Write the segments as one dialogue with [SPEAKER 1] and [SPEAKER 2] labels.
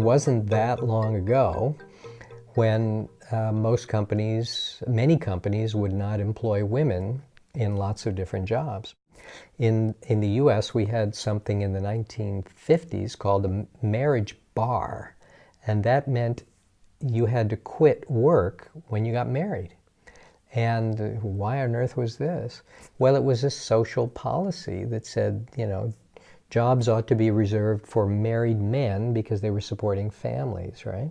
[SPEAKER 1] wasn't that long ago when many companies would not employ women in lots of different jobs. In the US, we had something in the 1950s called a marriage bar, and that meant you had to quit work when you got married. And why on earth was this? Well, it was a social policy that said, jobs ought to be reserved for married men because they were supporting families, right?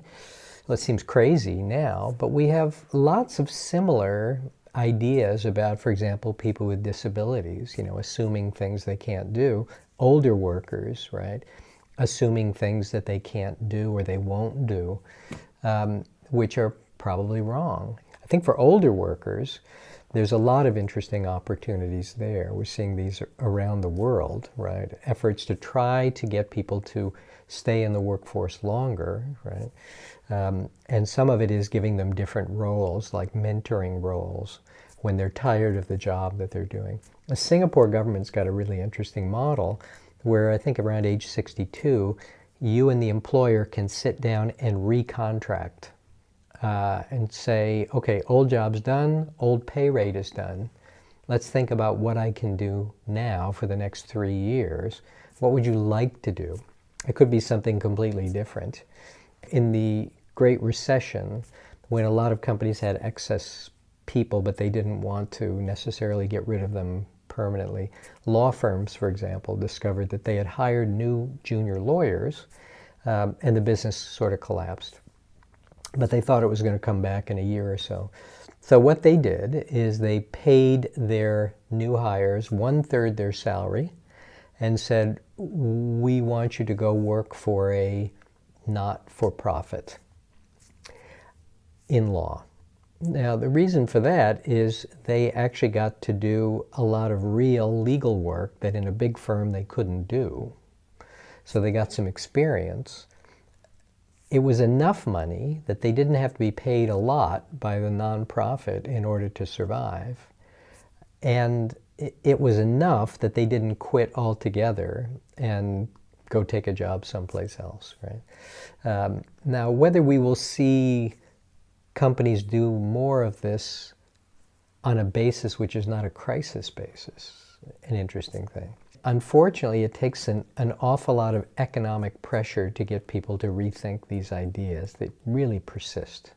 [SPEAKER 1] Well, it seems crazy now, but we have lots of similar ideas about, for example, people with disabilities, assuming things they can't do, older workers, right? Assuming things that they can't do or they won't do, which are probably wrong. I think for older workers, there's a lot of interesting opportunities there. We're seeing these around the world, right? Efforts to try to get people to stay in the workforce longer, right? And some of it is giving them different roles, like mentoring roles, when they're tired of the job that they're doing. The Singapore government's got a really interesting model where I think around age 62, you and the employer can sit down and recontract and say, okay, old job's done, old pay rate is done. Let's think about what I can do now for the next 3 years. What would you like to do? It could be something completely different. In the Great Recession, when a lot of companies had excess people, but they didn't want to necessarily get rid of them permanently, law firms, for example, discovered that they had hired new junior lawyers, and the business sort of collapsed. But they thought it was going to come back in a year or so. So what they did is they paid their new hires 1/3 their salary and said, we want you to go work for a not-for-profit in law. Now, the reason for that is they actually got to do a lot of real legal work that in a big firm they couldn't do. So they got some experience. It was enough money that they didn't have to be paid a lot by the nonprofit in order to survive. And it was enough that they didn't quit altogether and go take a job someplace else, right? Now, whether we will see companies do more of this on a basis which is not a crisis basis, an interesting thing. Unfortunately, it takes an awful lot of economic pressure to get people to rethink these ideas that really persist.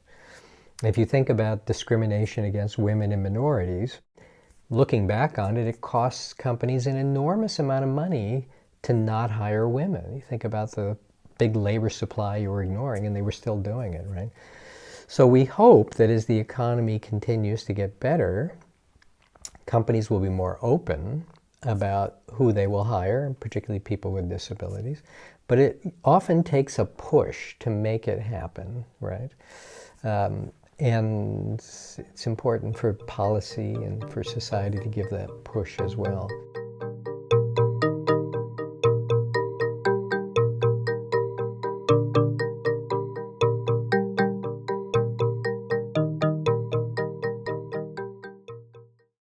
[SPEAKER 1] If you think about discrimination against women and minorities, looking back on it, it costs companies an enormous amount of money to not hire women. You think about the big labor supply you were ignoring, and they were still doing it, right? So we hope that as the economy continues to get better, companies will be more open about who they will hire, particularly people with disabilities. But it often takes a push to make it happen, right? And it's important for policy and for society to give that push as well.